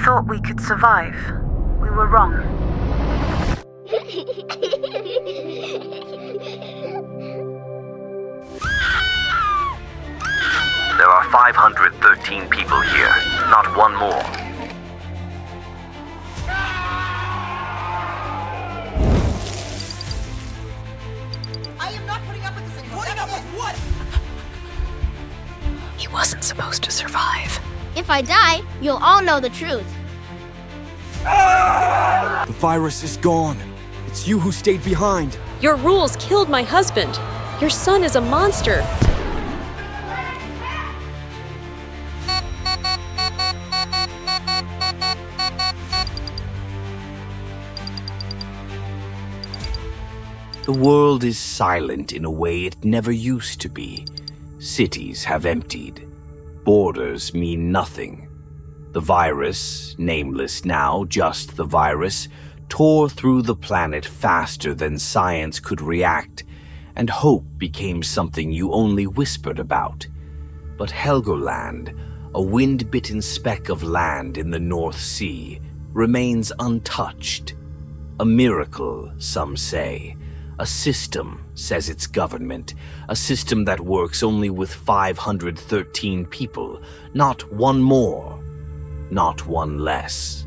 thought we could survive. We were wrong. There are 513 people here, not one more. I am not putting up with this anymore. Putting up with what? He wasn't supposed to survive. If I die, you'll all know the truth. The virus is gone. It's you who stayed behind. Your rules killed my husband. Your son is a monster. The world is silent in a way it never used to be. Cities have emptied. Borders mean nothing. The virus, nameless now, just the virus, tore through the planet faster than science could react, and hope became something you only whispered about. But Helgoland, a wind-bitten speck of land in the North Sea, remains untouched. A miracle, some say. A system, says its government, a system that works only with 513 people, not one more, not one less.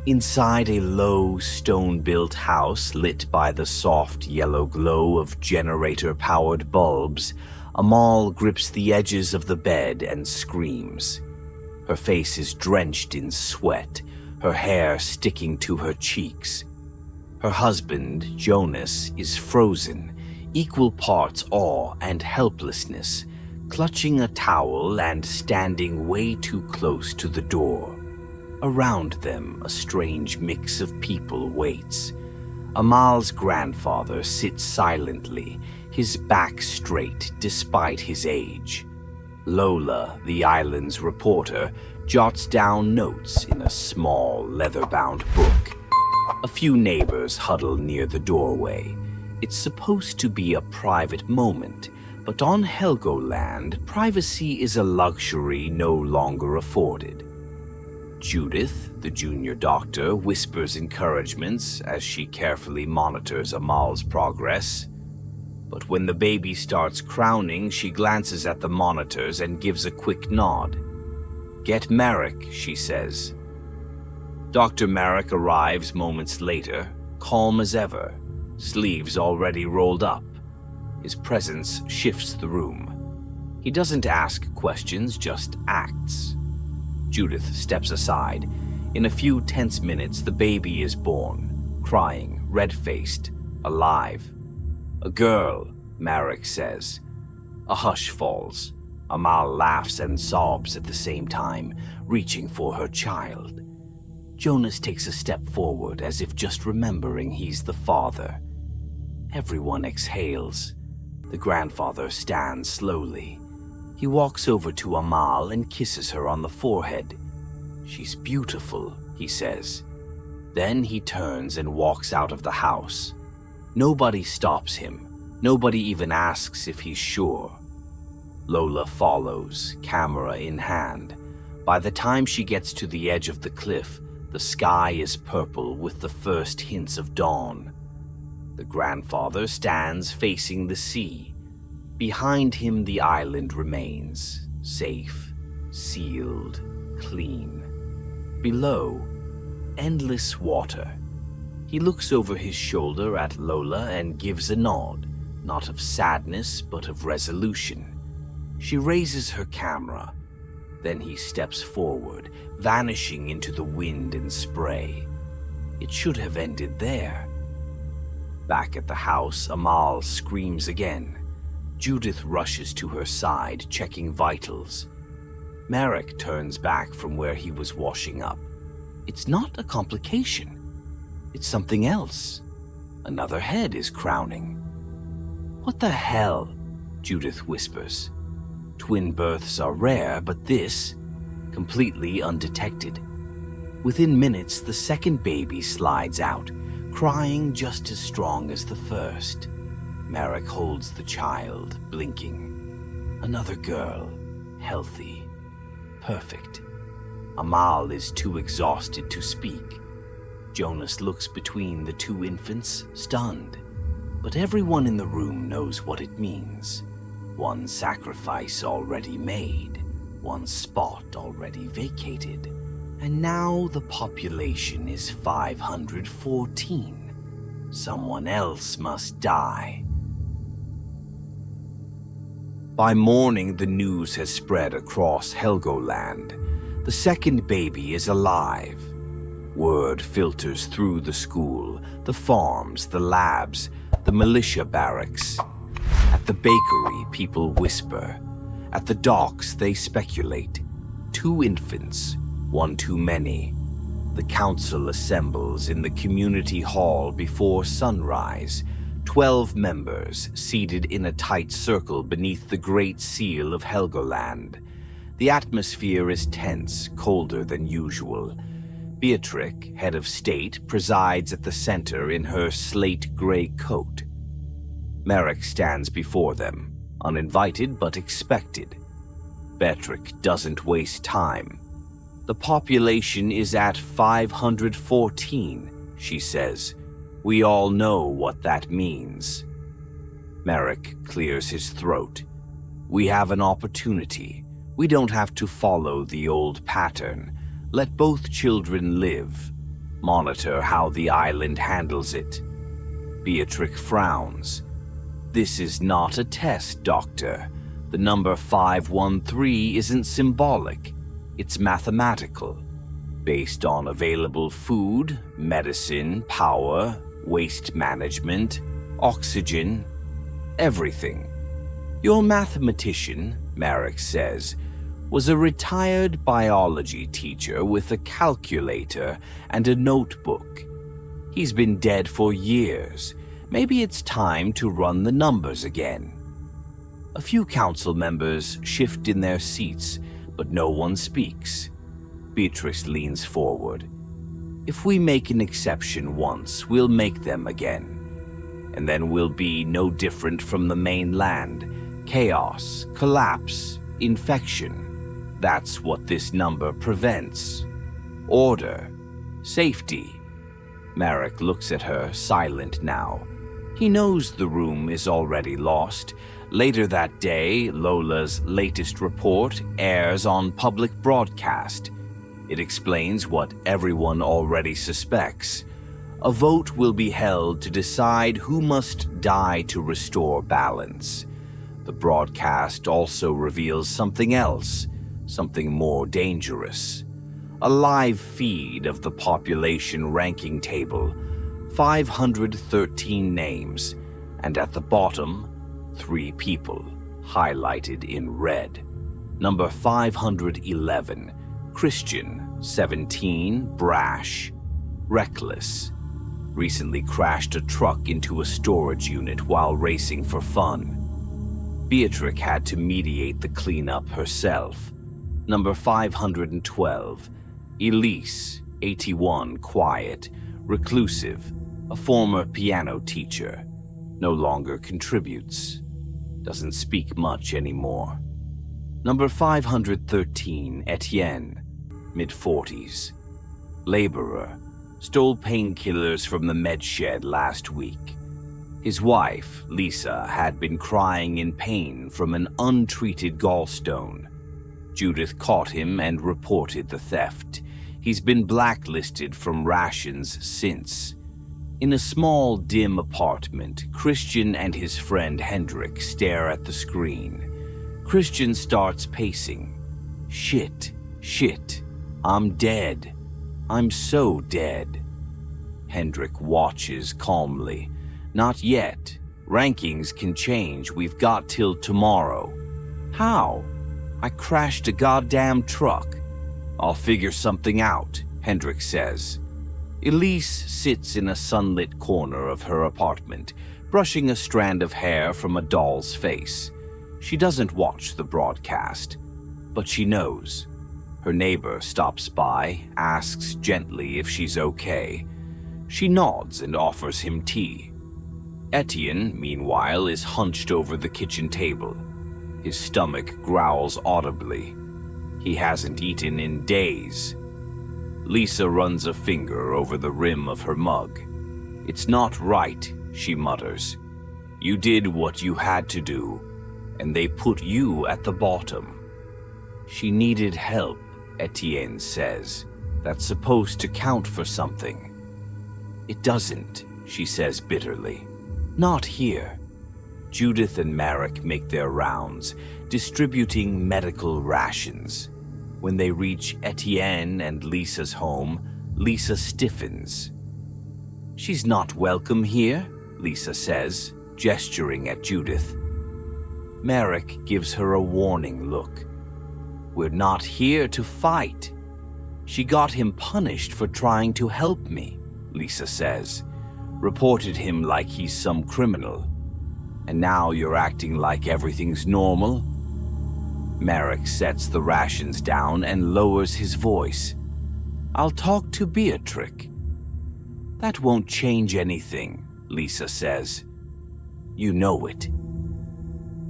Inside a low, stone-built house lit by the soft yellow glow of generator-powered bulbs, Amal grips the edges of the bed and screams. Her face is drenched in sweat, her hair sticking to her cheeks. Her husband, Jonas, is frozen, equal parts awe and helplessness, clutching a towel and standing way too close to the door. Around them, a strange mix of people waits. Amal's grandfather sits silently, his back straight despite his age. Lola, the island's reporter, jots down notes in a small, leather-bound book. A few neighbors huddle near the doorway. It's supposed to be a private moment, but on Helgoland, privacy is a luxury no longer afforded. Judith, the junior doctor, whispers encouragements as she carefully monitors Amal's progress. But when the baby starts crowning, she glances at the monitors and gives a quick nod. "Get Marek," she says. Dr. Marek arrives moments later, calm as ever, sleeves already rolled up. His presence shifts the room. He doesn't ask questions, just acts. Judith steps aside. In a few tense minutes, the baby is born, crying, red-faced, alive. "A girl," Marek says. A hush falls. Amal laughs and sobs at the same time, reaching for her child. Jonas takes a step forward as if just remembering he's the father. Everyone exhales. The grandfather stands slowly. He walks over to Amal and kisses her on the forehead. "She's beautiful," he says. Then he turns and walks out of the house. Nobody stops him. Nobody even asks if he's sure. Lola follows, camera in hand. By the time she gets to the edge of the cliff, the sky is purple with the first hints of dawn. The grandfather stands facing the sea. Behind him, the island remains, safe, sealed, clean. Below, endless water. He looks over his shoulder at Lola and gives a nod, not of sadness, but of resolution. She raises her camera. Then he steps forward, vanishing into the wind and spray. It should have ended there. Back at the house, Amal screams again. Judith rushes to her side, checking vitals. Marek turns back from where he was washing up. It's not a complication. It's something else. Another head is crowning. "What the hell?" Judith whispers. Twin births are rare, but this, completely undetected. Within minutes, the second baby slides out, crying just as strong as the first. Marek holds the child, blinking. Another girl, healthy, perfect. Amal is too exhausted to speak. Jonas looks between the two infants, stunned. But everyone in the room knows what it means. One sacrifice already made, one spot already vacated, and now the population is 514. Someone else must die. By morning, the news has spread across Helgoland. The second baby is alive. Word filters through the school, the farms, the labs, the militia barracks. At the bakery, people whisper. At the docks, they speculate. 2 infants, one too many. The council assembles in the community hall before sunrise. 12 members seated in a tight circle beneath the great seal of Helgoland. The atmosphere is tense, colder than usual. Beatrix, head of state, presides at the center in her slate-gray coat. Merrick stands before them, uninvited but expected. Beatrix doesn't waste time. The population is at 514, she says. We all know what that means. Merrick clears his throat. We have an opportunity. We don't have to follow the old pattern. Let both children live. Monitor how the island handles it. Beatrix frowns. This is not a test, Doctor. The number 513 isn't symbolic. It's mathematical. Based on available food, medicine, power, waste management, oxygen, everything. Your mathematician, Merrick says, was a retired biology teacher with a calculator and a notebook. He's been dead for years. Maybe it's time to run the numbers again. A few council members shift in their seats, but no one speaks. Beatrix leans forward. If we make an exception once, we'll make them again. And then we'll be no different from the mainland. Chaos, collapse, infection. That's what this number prevents. Order, safety. Merrick looks at her, silent now. He knows the room is already lost. Later that day, Lola's latest report airs on public broadcast. It explains what everyone already suspects. A vote will be held to decide who must die to restore balance. The broadcast also reveals something else, something more dangerous. A live feed of the population ranking table, 513 names, and at the bottom, 3 people, highlighted in red. Number 511, Christian, 17, brash, reckless. Recently crashed a truck into a storage unit while racing for fun. Beatrix had to mediate the cleanup herself. Number 512, Elise, 81, quiet, reclusive, a former piano teacher, no longer contributes, doesn't speak much anymore. Number 513, Etienne, mid-40s, laborer, stole painkillers from the med shed last week. His wife, Lisa, had been crying in pain from an untreated gallstone. Judith caught him and reported the theft. He's been blacklisted from rations since. In a small, dim apartment, Christian and his friend Hendrik stare at the screen. Christian starts pacing. Shit, I'm dead. I'm so dead. Hendrik watches calmly. Not yet. Rankings can change. We've got till tomorrow. How? I crashed a goddamn truck. I'll figure something out, Hendrik says. Elise sits in a sunlit corner of her apartment, brushing a strand of hair from a doll's face. She doesn't watch the broadcast, but she knows. Her neighbor stops by, asks gently if she's okay. She nods and offers him tea. Etienne, meanwhile, is hunched over the kitchen table. His stomach growls audibly. He hasn't eaten in days. Lisa runs a finger over the rim of her mug. It's not right, she mutters. You did what you had to do, and they put you at the bottom. She needed help, Etienne says. That's supposed to count for something. It doesn't, she says bitterly. Not here. Judith and Marek make their rounds, distributing medical rations. When they reach Etienne and Lisa's home, Lisa stiffens. She's not welcome here, Lisa says, gesturing at Judith. Marek gives her a warning look. We're not here to fight. She got him punished for trying to help me, Lisa says. Reported him like he's some criminal. And now you're acting like everything's normal? Marek sets the rations down and lowers his voice. I'll talk to Beatrix. That won't change anything, Lisa says. You know it.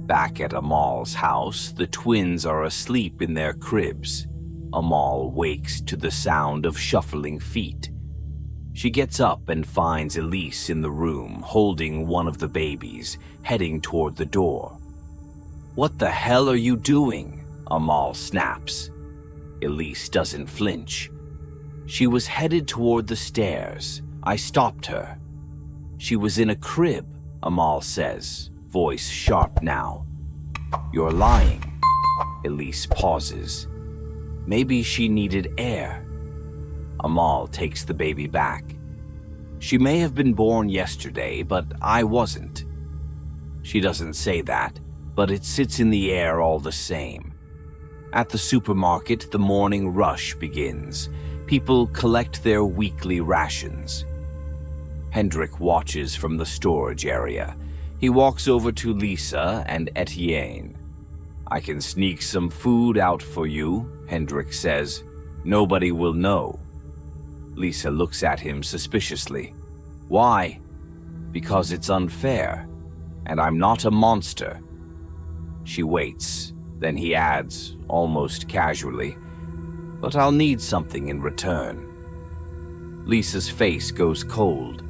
Back at Amal's house, the twins are asleep in their cribs. Amal wakes to the sound of shuffling feet. She gets up and finds Elise in the room, holding one of the babies, heading toward the door. What the hell are you doing? Amal snaps. Elise doesn't flinch. She was headed toward the stairs. I stopped her. She was in a crib, Amal says, voice sharp now. You're lying. Elise pauses. Maybe she needed air. Amal takes the baby back. She may have been born yesterday, but I wasn't. She doesn't say that, but it sits in the air all the same. At the supermarket, the morning rush begins. People collect their weekly rations. Hendrik watches from the storage area. He walks over to Lisa and Etienne. I can sneak some food out for you, Hendrik says. Nobody will know. Lisa looks at him suspiciously. Why? Because it's unfair, and I'm not a monster. She waits, then he adds, almost casually, but I'll need something in return. Lisa's face goes cold.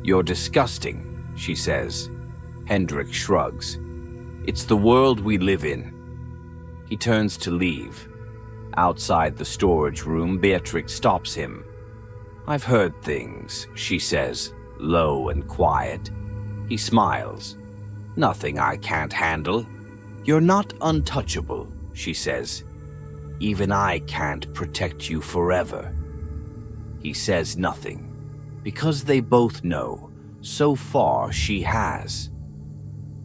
You're disgusting, she says. Hendrik shrugs. It's the world we live in. He turns to leave. Outside the storage room, Beatrix stops him. I've heard things, she says, low and quiet. He smiles. Nothing I can't handle. You're not untouchable, she says. Even I can't protect you forever. He says nothing, because they both know, so far she has.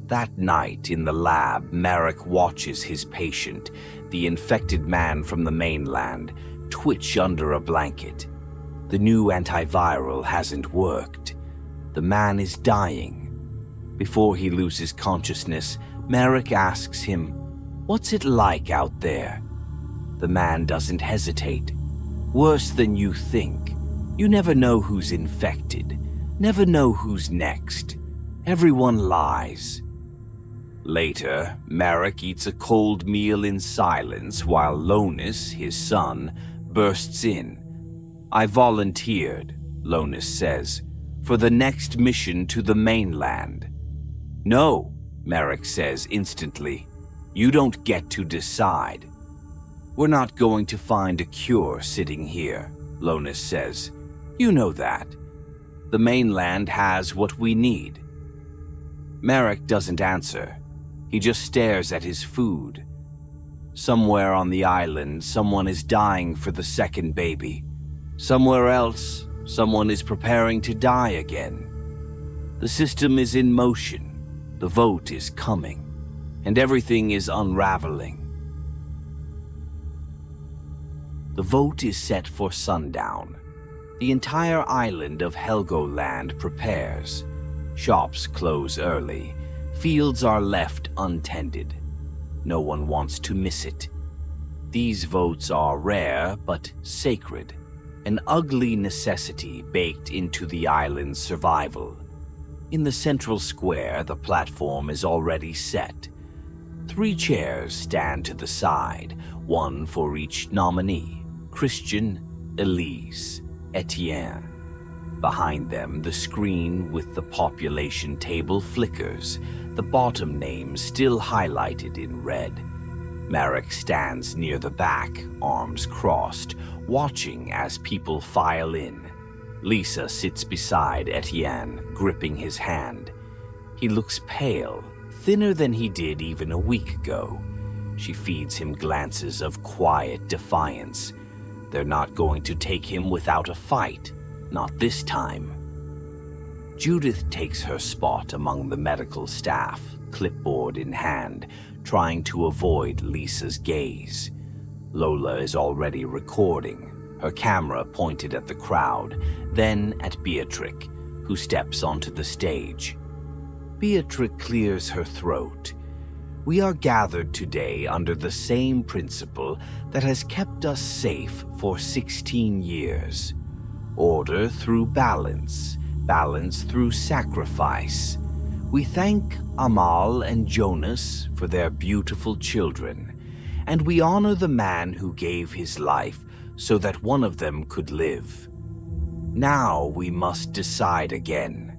That night in the lab, Marek watches his patient, the infected man from the mainland, twitch under a blanket. The new antiviral hasn't worked. The man is dying. Before he loses consciousness, Marek asks him, "What's it like out there?" The man doesn't hesitate. Worse than you think. You never know who's infected. Never know who's next. Everyone lies. Later, Marek eats a cold meal in silence while Lonis, his son, bursts in. I volunteered, Lonis says, for the next mission to the mainland. No, Marek says instantly. You don't get to decide. We're not going to find a cure sitting here, Lonis says. You know that. The mainland has what we need. Marek doesn't answer. He just stares at his food. Somewhere on the island, someone is dying for the second baby. Somewhere else, someone is preparing to die again. The system is in motion. The vote is coming. And everything is unraveling. The vote is set for sundown. The entire island of Helgoland prepares. Shops close early. Fields are left untended. No one wants to miss it. These votes are rare but sacred, an ugly necessity baked into the island's survival. In the central square, the platform is already set. 3 chairs stand to the side, one for each nominee: Christian, Elise, Etienne. Behind them, the screen with the population table flickers, the bottom names still highlighted in red. Marek stands near the back, arms crossed, watching as people file in. Lisa sits beside Etienne, gripping his hand. He looks pale, thinner than he did even a week ago. She feeds him glances of quiet defiance. They're not going to take him without a fight, not this time. Judith takes her spot among the medical staff, clipboard in hand, trying to avoid Lisa's gaze. Lola is already recording, her camera pointed at the crowd, then at Beatrix, who steps onto the stage. Beatrix clears her throat. We are gathered today under the same principle that has kept us safe for 16 years. Order through balance, balance through sacrifice. We thank Amal and Jonas for their beautiful children, and we honor the man who gave his life so that one of them could live. Now we must decide again.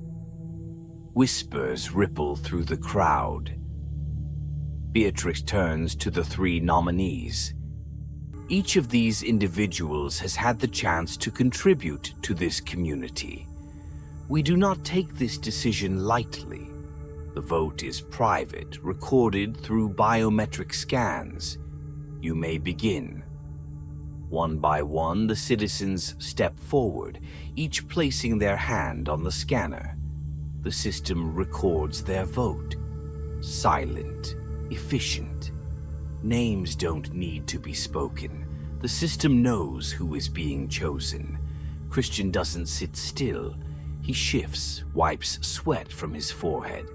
Whispers ripple through the crowd. Beatrix turns to the 3 nominees. Each of these individuals has had the chance to contribute to this community. We do not take this decision lightly. The vote is private, recorded through biometric scans. You may begin. One by one, the citizens step forward, each placing their hand on the scanner. The system records their vote. Silent, efficient. Names don't need to be spoken. The system knows who is being chosen. Christian doesn't sit still. He shifts, wipes sweat from his forehead.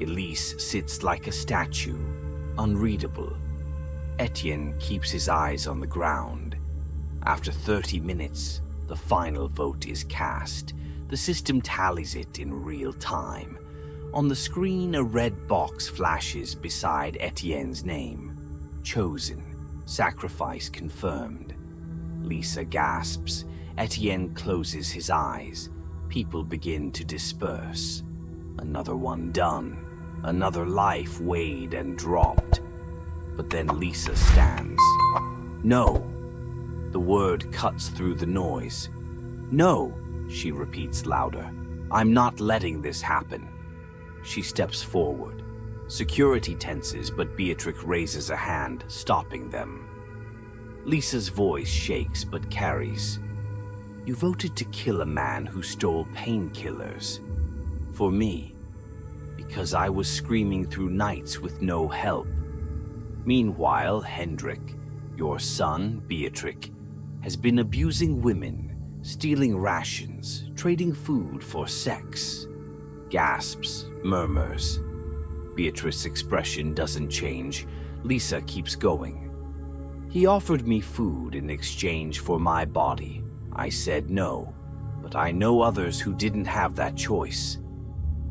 Elise sits like a statue, unreadable. Etienne keeps his eyes on the ground. After 30 minutes, the final vote is cast. The system tallies it in real time. On the screen, a red box flashes beside Etienne's name. Chosen. Sacrifice confirmed. Lisa gasps. Etienne closes his eyes. People begin to disperse. Another one done. Another life weighed and dropped. But then Lisa stands. No. The word cuts through the noise. No, she repeats louder. I'm not letting this happen. She steps forward. Security tenses, but Beatrix raises a hand, stopping them. Lisa's voice shakes but carries. You voted to kill a man who stole painkillers. For me. Because I was screaming through nights with no help. Meanwhile, Hendrik, your son, Beatrix, has been abusing women, stealing rations, trading food for sex. Gasps, murmurs. Beatrice's expression doesn't change. Lisa keeps going. He offered me food in exchange for my body. I said no, but I know others who didn't have that choice.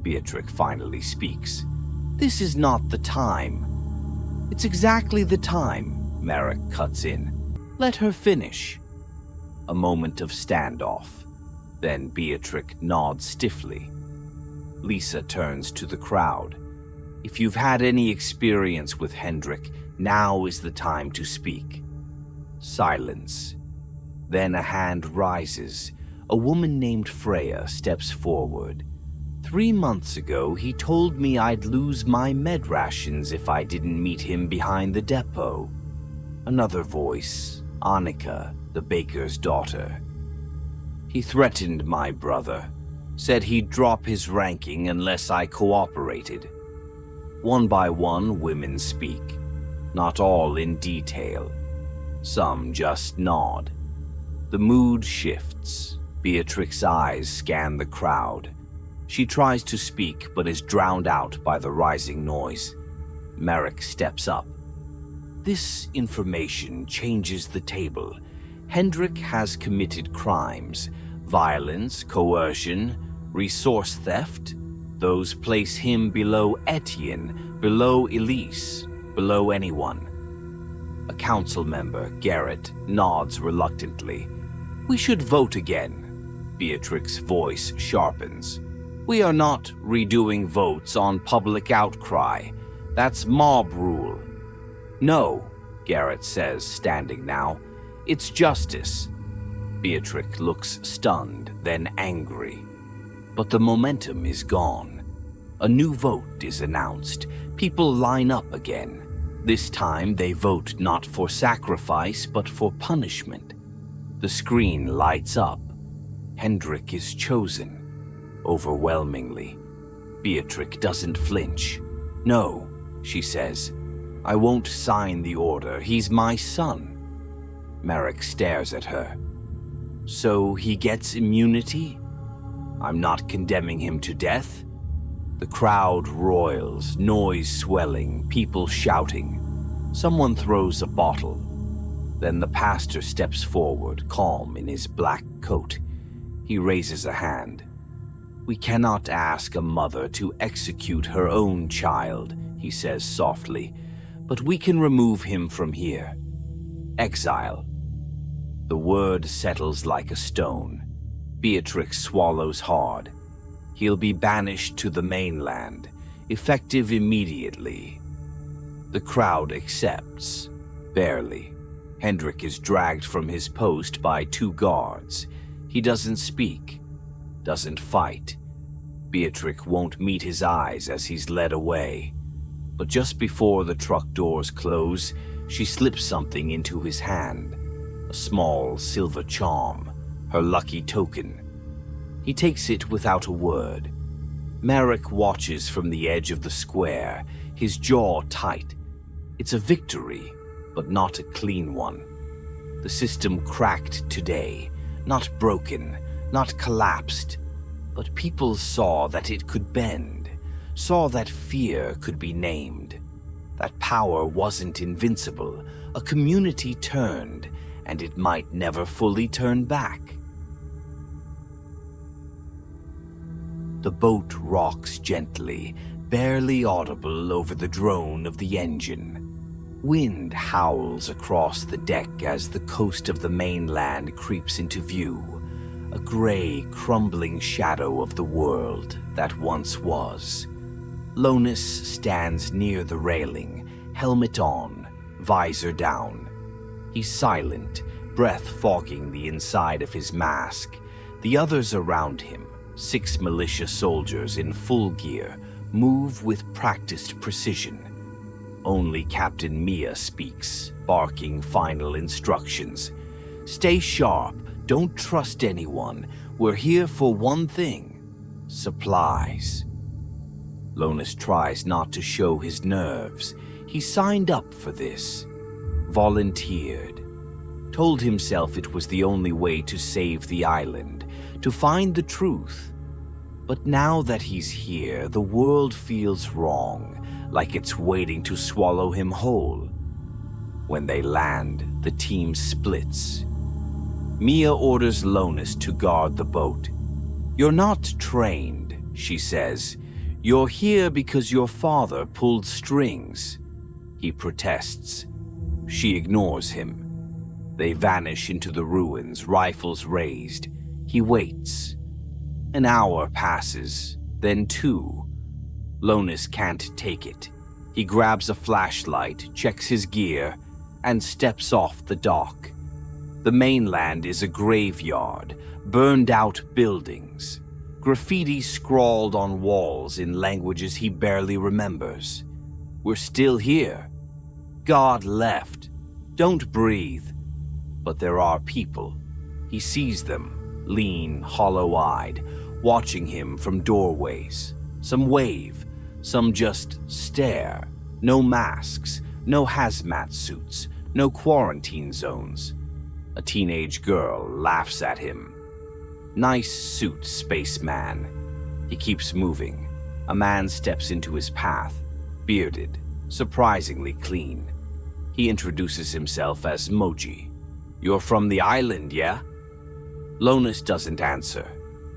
Beatrix finally speaks. This is not the time. It's exactly the time, Marek cuts in. Let her finish. A moment of standoff. Then Beatrix nods stiffly. Lisa turns to the crowd. If you've had any experience with Hendrik, now is the time to speak. Silence. Then a hand rises. A woman named Freya steps forward. 3 months ago, he told me I'd lose my med rations if I didn't meet him behind the depot. Another voice, Annika, the baker's daughter. He threatened my brother, said he'd drop his ranking unless I cooperated. One by one, women speak, not all in detail. Some just nod. The mood shifts. Beatrix's eyes scan the crowd. She tries to speak, but is drowned out by the rising noise. Marek steps up. This information changes the table. Hendrik has committed crimes, violence, coercion, resource theft. Those place him below Etienne, below Elise. below anyone. A council member, Garrett, nods reluctantly. We should vote again. Beatrix's voice sharpens. We are not redoing votes on public outcry. That's mob rule. No, Garrett says, standing now. It's justice. Beatrix looks stunned, then angry. But the momentum is gone. A new vote is announced. People line up again. This time they vote not for sacrifice, but for punishment. The screen lights up. Hendrik is chosen. Overwhelmingly. Beatrix doesn't flinch. No, she says. I won't sign the order. He's my son. Marek stares at her. So he gets immunity? I'm not condemning him to death. The crowd roils, noise swelling, people shouting. Someone throws a bottle. Then the pastor steps forward, calm in his black coat. He raises a hand. We cannot ask a mother to execute her own child, he says softly, but we can remove him from here. Exile. The word settles like a stone. Beatrix swallows hard. He'll be banished to the mainland, effective immediately. The crowd accepts, barely. Hendrik is dragged from his post by 2 guards. He doesn't speak, doesn't fight. Beatrix won't meet his eyes as he's led away. But just before the truck doors close, she slips something into his hand. A small silver charm, her lucky token. He takes it without a word. Marek watches from the edge of the square, his jaw tight. It's a victory, but not a clean one. The system cracked today, not broken, not collapsed, but people saw that it could bend, saw that fear could be named, that power wasn't invincible. A community turned, and it might never fully turn back. The boat rocks gently, barely audible over the drone of the engine. Wind howls across the deck as the coast of the mainland creeps into view, a gray, crumbling shadow of the world that once was. Lonus stands near the railing, helmet on, visor down. He's silent, breath fogging the inside of his mask. The others around him, 6 militia soldiers in full gear, move with practiced precision. Only Captain Mia speaks, barking final instructions. Stay sharp, don't trust anyone. We're here for one thing: supplies. Lonus tries not to show his nerves. He signed up for this. Volunteered. Told himself it was the only way to save the island, to find the truth. But now that he's here, the world feels wrong, like it's waiting to swallow him whole. When they land, the team splits. Mia orders Lonus to guard the boat. You're not trained, she says. You're here because your father pulled strings. He protests. She ignores him. They vanish into the ruins, rifles raised. He waits. An hour passes, then 2. Lonus can't take it. He grabs a flashlight, checks his gear, and steps off the dock. The mainland is a graveyard, burned out buildings. Graffiti scrawled on walls in languages he barely remembers. We're still here. God left. Don't breathe. But there are people. He sees them, lean, hollow-eyed, watching him from doorways. Some wave, some just stare. No masks, no hazmat suits, no quarantine zones. A teenage girl laughs at him. Nice suit, spaceman. He keeps moving. A man steps into his path, bearded, surprisingly clean. He introduces himself as Moji. You're from the island, yeah? Lonus doesn't answer.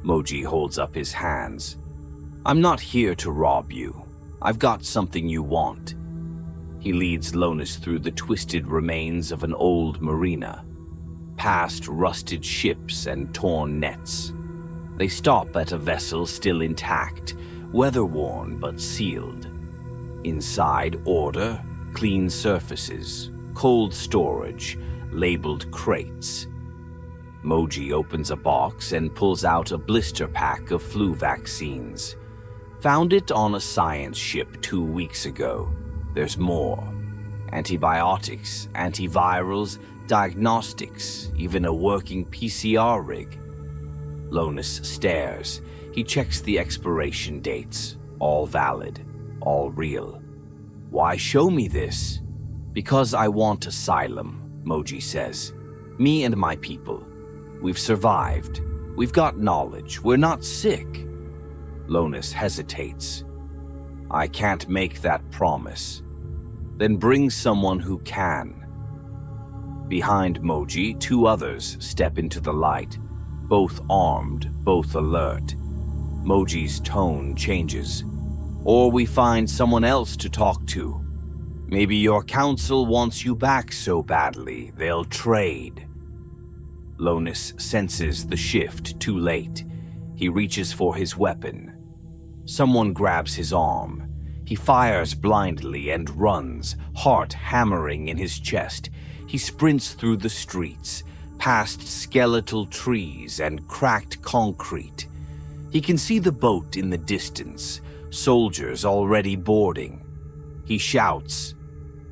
Moji holds up his hands. I'm not here to rob you. I've got something you want. He leads Lonus through the twisted remains of an old marina, past rusted ships and torn nets. They stop at a vessel still intact, weather-worn but sealed. Inside, order, clean surfaces, cold storage, labeled crates. Moji opens a box and pulls out a blister pack of flu vaccines. Found it on a science ship 2 weeks ago. There's more. Antibiotics, antivirals, diagnostics, even a working PCR rig. Lonus stares. He checks the expiration dates. All valid. All real. Why show me this? Because I want asylum, Moji says. Me and my people. We've survived. We've got knowledge. We're not sick. Lonus hesitates. I can't make that promise. Then bring someone who can. Behind Moji, 2 others step into the light, both armed, both alert. Moji's tone changes. Or we find someone else to talk to. Maybe your council wants you back so badly, they'll trade. Lonus senses the shift too late. He reaches for his weapon. Someone grabs his arm. He fires blindly and runs, heart hammering in his chest. He sprints through the streets, past skeletal trees and cracked concrete. He can see the boat in the distance, soldiers already boarding. He shouts,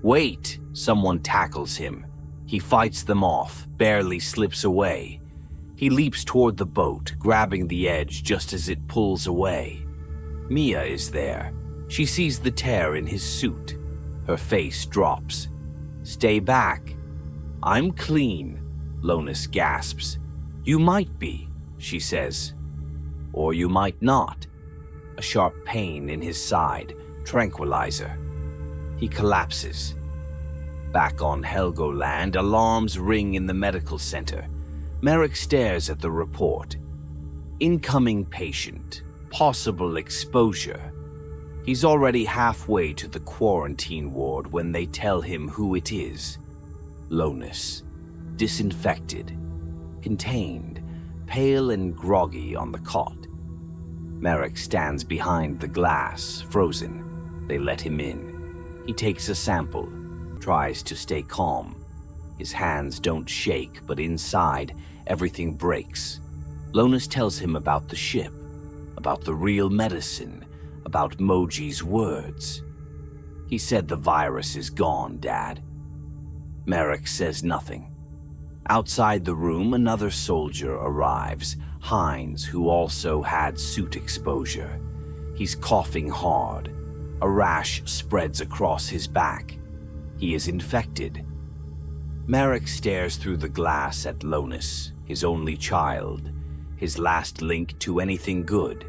"Wait!" Someone tackles him. He fights them off, barely slips away. He leaps toward the boat, grabbing the edge just as it pulls away. Mia is there. She sees the tear in his suit. Her face drops. "Stay back." "I'm clean," Lonus gasps. "You might be," she says. "Or you might not." A sharp pain in his side, tranquilizer. He collapses. Back on Helgoland, alarms ring in the medical center. Merrick stares at the report. Incoming patient. Possible exposure. He's already halfway to the quarantine ward when they tell him who it is. Lonus. Disinfected. Contained. Pale and groggy on the cot. Merrick stands behind the glass, frozen. They let him in. He takes a sample. Tries to stay calm. His hands don't shake, but inside, everything breaks. Lonus tells him about the ship, about the real medicine, about Moji's words. He said the virus is gone, Dad. Merrick says nothing. Outside the room, another soldier arrives, Hines, who also had suit exposure. He's coughing hard. A rash spreads across his back. He is infected. Merrick stares through the glass at Lonus, his only child, his last link to anything good.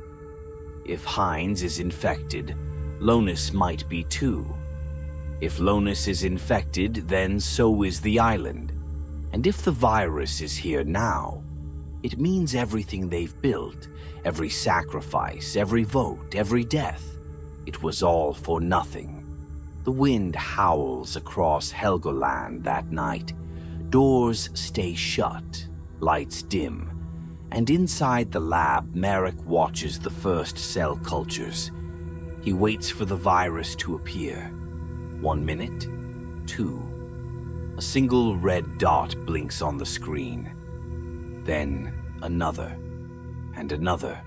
If Hines is infected, Lonus might be too. If Lonus is infected, then so is the island. And if the virus is here now, it means everything they've built, every sacrifice, every vote, every death, it was all for nothing. The wind howls across Helgoland that night. Doors stay shut, lights dim, and inside the lab, Merrick watches the first cell cultures. He waits for the virus to appear. 1 minute, 2. A single red dot blinks on the screen. Then another, and another.